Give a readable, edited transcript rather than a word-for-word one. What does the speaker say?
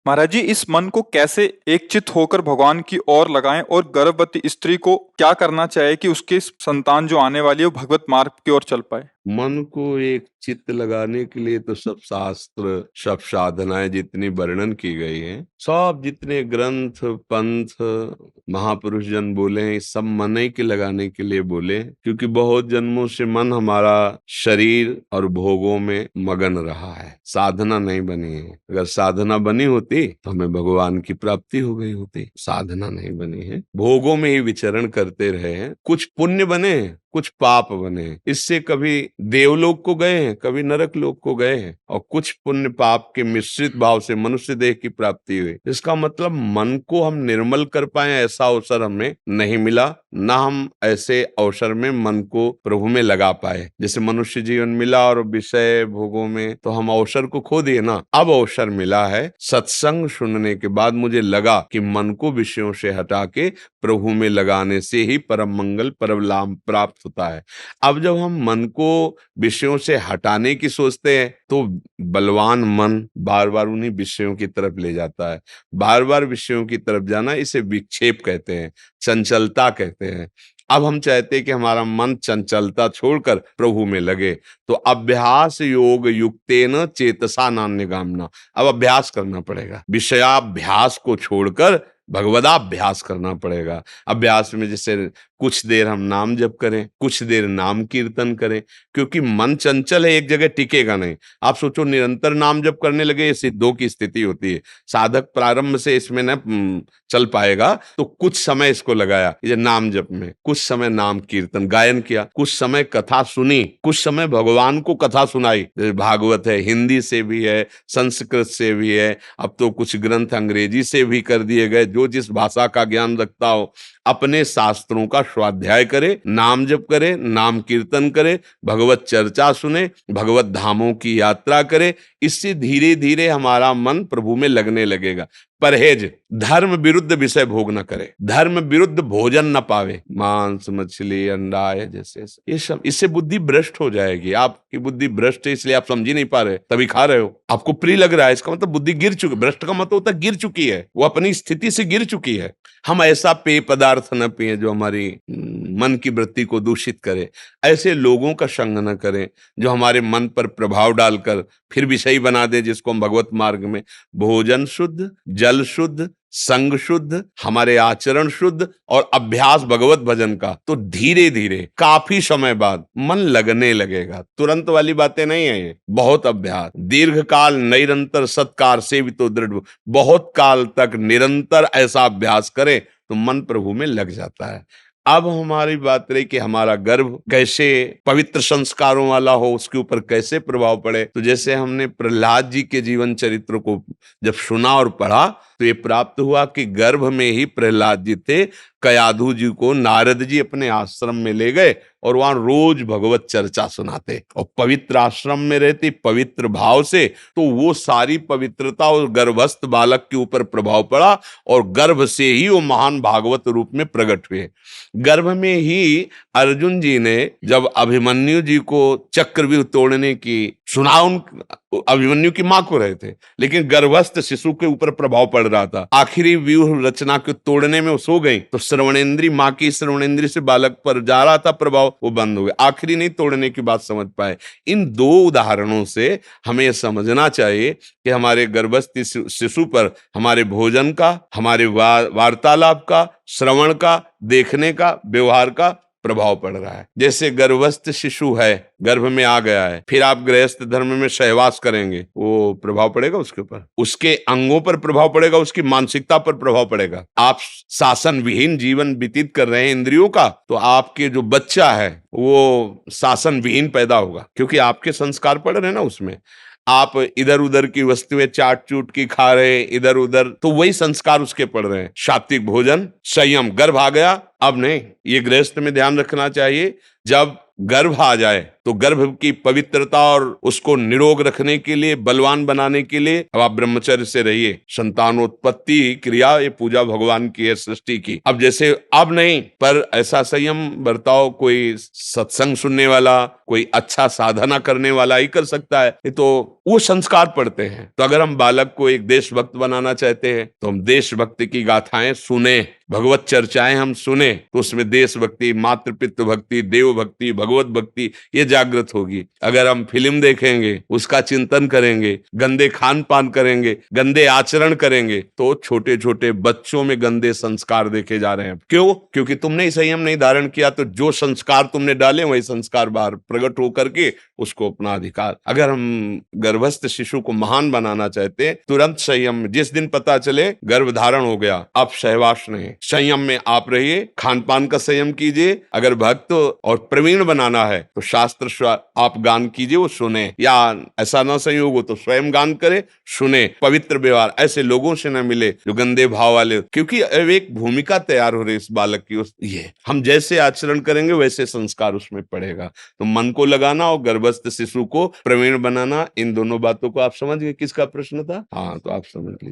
महाराज जी, इस मन को कैसे एकचित्त होकर भगवान की ओर लगाएं और गर्भवती स्त्री को क्या करना चाहिए कि उसके संतान जो आने वाली है वो भगवत मार्ग की ओर चल पाए? मन को एक चित्त लगाने के लिए तो सब शास्त्र, सब साधनाएं जितनी वर्णन की गई हैं, सब जितने ग्रंथ, पंथ, महापुरुष जन बोले हैं, सब मन ही के लगाने के लिए बोले हैं। क्योंकि बहुत जन्मों से मन हमारा शरीर और भोगों में मगन रहा है, साधना नहीं बनी है। अगर साधना बनी होती तो हमें भगवान की प्राप्ति हो गई होती। साधना नहीं बनी है, भोगों में ही विचरण करते रहे हैं। कुछ पुण्य बने, कुछ पाप बने, इससे कभी देवलोक को गए हैं, कभी नरक लोक को गए हैं, और कुछ पुण्य पाप के मिश्रित भाव से मनुष्य देह की प्राप्ति हुई। इसका मतलब मन को हम निर्मल कर पाए ऐसा अवसर हमें नहीं मिला, ना हम ऐसे अवसर में मन को प्रभु में लगा पाए। जैसे मनुष्य जीवन मिला और विषय भोगों में तो हम अवसर को खो दिए ना। अब अवसर मिला है, सत्संग सुनने के बाद मुझे लगा कि मन को विषयों से हटा के प्रभु में लगाने से ही परम मंगल, परम लाभ प्राप्त होता है। अब जब हम मन को विषयों से हटाने की सोचते हैं तो बलवान मन बार बार उन्हीं विषयों की तरफ ले जाता है। बार बार विषयों की तरफ जाना, इसे विक्षेप कहते हैं, चंचलता कहते हैं। अब हम चाहते हैं कि हमारा मन चंचलता छोड़कर प्रभु में लगे, तो अभ्यास योग युक्तेन चेतसा नान्यगाम्ना। अब अभ्यास करना पड़ेगा, विषयाभ्यास को छोड़कर भगवदाभ्यास करना पड़ेगा। अभ्यास में जैसे कुछ देर हम नाम जप करें, कुछ देर नाम कीर्तन करें, क्योंकि मन चंचल है, एक जगह टिकेगा नहीं। आप सोचो निरंतर नाम जप करने लगे, ये सिद्धों की स्थिति होती है। साधक प्रारंभ से इसमें न चल पाएगा, तो कुछ समय इसको लगाया ये नाम जप में, कुछ समय नाम कीर्तन गायन किया, कुछ समय कथा सुनी, कुछ समय भगवान को कथा सुनाई। जैसे भागवत है, हिंदी से भी है, संस्कृत से भी है, अब तो कुछ ग्रंथ अंग्रेजी से भी कर दिए गए। जो जिस भाषा का ज्ञान रखता हो अपने शास्त्रों का स्वाध्याय करे, नाम जप करे, नाम कीर्तन करे, भगवत चर्चा सुने, भगवत धामों की यात्रा करे। इससे धीरे धीरे हमारा मन प्रभु में लगने लगेगा। परहेज, धर्म विरुद्ध विषय भोग न करे, धर्म विरुद्ध भोजन न पावे, मांस मछली अंडा जैसे ये सब, इससे बुद्धि भ्रष्ट हो जाएगी। आपकी बुद्धि भ्रष्ट है, इसलिए आप समझ ही नहीं पा रहे, तभी खा रहे हो। आपको प्रिय लग रहा है, इसका मतलब बुद्धि गिर चुकी। भ्रष्ट का मतलब होता है गिर चुकी है, वो अपनी स्थिति से गिर चुकी है। हम ऐसा पेय पदार्थ न पिए जो हमारी मन की वृत्ति को दूषित करे। ऐसे लोगों का संग न करें जो हमारे मन पर प्रभाव डालकर फिर विषयी बना दे, जिसको हम भगवत मार्ग में भोजन शुद्ध, जल शुद्ध, संग शुद्ध, हमारे आचरण शुद्ध और अभ्यास भगवत भजन का, तो धीरे धीरे काफी समय बाद मन लगने लगेगा। तुरंत वाली बातें नहीं है ये, बहुत अभ्यास, दीर्घ काल निरंतर सत्कार सेवितो दृढ़, बहुत काल तक निरंतर ऐसा अभ्यास करें तो मन प्रभु में लग जाता है। अब हमारी बात रही कि हमारा गर्भ कैसे पवित्र संस्कारों वाला हो, उसके ऊपर कैसे प्रभाव पड़े। तो जैसे हमने प्रहलाद जी के जीवन चरित्र को जब सुना और पढ़ा तो ये प्राप्त हुआ कि गर्भ में ही प्रहलाद जी थे। कयाधु जी को नारद जी अपने आश्रम में ले गए और वहां रोज भगवत चर्चा सुनाते, और पवित्र आश्रम में रहते पवित्र भाव से, तो वो सारी पवित्रता और गर्भस्थ बालक के ऊपर प्रभाव पड़ा और गर्भ से ही वो महान भागवत रूप में प्रकट हुए। गर्भ में ही अर्जुन जी ने जब अभिमन्यु जी को चक्रव्यूह तोड़ने की सुना, उन अभिमन्यु की मां को रहे थे, लेकिन गर्भस्थ शिशु के ऊपर प्रभाव पड़ रहा था। आखिरी व्यूह रचना को तोड़ने में वो सो गई, तो श्रवणेंद्री, मां की श्रवणेंद्री से बालक पर जा रहा था प्रभाव, वो बंद हो गया। आखिरी नहीं तोड़ने की बात समझ पाए। इन दो उदाहरणों से हमें समझना चाहिए कि हमारे गर्भस्थ शिशु पर हमारे भोजन का, हमारे वार्तालाप का, श्रवण का, देखने का, व्यवहार का प्रभाव पड़ रहा है। जैसे गर्भस्थ शिशु है, गर्भ में आ गया है, फिर आप गृहस्थ धर्म में सहवास करेंगे, वो प्रभाव पड़ेगा उसके ऊपर, उसके अंगों पर प्रभाव पड़ेगा, उसकी मानसिकता पर प्रभाव पड़ेगा। आप शासन विहीन जीवन व्यतीत कर रहे हैं इंद्रियों का, तो आपके जो बच्चा है वो शासन विहीन पैदा होगा, क्योंकि आपके संस्कार पड़ रहे हैं ना उसमें। आप इधर उधर की वस्तुएं चाट चूट की खा रहे, इधर उधर, तो वही संस्कार उसके पड़ रहे हैं। सात्विक भोजन, संयम, गर्भ आ गया अब नहीं। ये गृहस्थ में ध्यान रखना चाहिए, जब गर्भ आ जाए तो गर्भ की पवित्रता और उसको निरोग रखने के लिए, बलवान बनाने के लिए अब आप ब्रह्मचर्य से रहिए। संतानोत्पत्ति क्रिया ये पूजा भगवान की है, सृष्टि की। अब जैसे अब नहीं, पर ऐसा संयम बरताओ, कोई सत्संग सुनने वाला, कोई अच्छा साधना करने वाला ही कर सकता है। ये तो वो संस्कार पढ़ते हैं। तो अगर हम बालक को एक देशभक्त बनाना चाहते हैं तो हम देशभक्ति की गाथाएं सुने, भगवत चर्चाएं हम सुने, तो उसमें देशभक्ति, मातृपितृ भक्ति, देव भक्ति, भगवत भक्ति ये जागृत होगी। अगर हम फिल्म देखेंगे, उसका चिंतन करेंगे, गंदे खान पान करेंगे, गंदे आचरण करेंगे, तो छोटे छोटे बच्चों में गंदे संस्कार देखे जा रहे हैं। क्यों? क्योंकि तुमने संयम नहीं धारण किया, तो जो संस्कार तुमने डाले वही संस्कार बाहर प्रकट होकर के उसको अपना अधिकार। अगर हम गर्भस्थ शिशु को महान बनाना चाहते हैं, तुरंत संयम, जिस दिन पता चले गर्भ धारण हो गया, आप सहवास नहीं, संयम में आप रहिए, खान पान का संयम कीजिए। अगर भक्त और प्रवीण बनाना है तो शास्त्र आप गान कीजिए, वो सुने, या ऐसा ना संयोग हो तो स्वयं गान करे, सुने। पवित्र व्यवहार, ऐसे लोगों से न मिले जो गंदे भाव वाले, क्योंकि अब एक भूमिका तैयार हो रही इस बालक की। ये हम जैसे आचरण करेंगे वैसे संस्कार उसमें पड़ेगा। तो मन को लगाना और गर्भस्थ शिशु को प्रवीण बनाना, इन दोनों बातों को आप समझ गए। किसका प्रश्न था? हाँ, तो आप समझ लीजिए।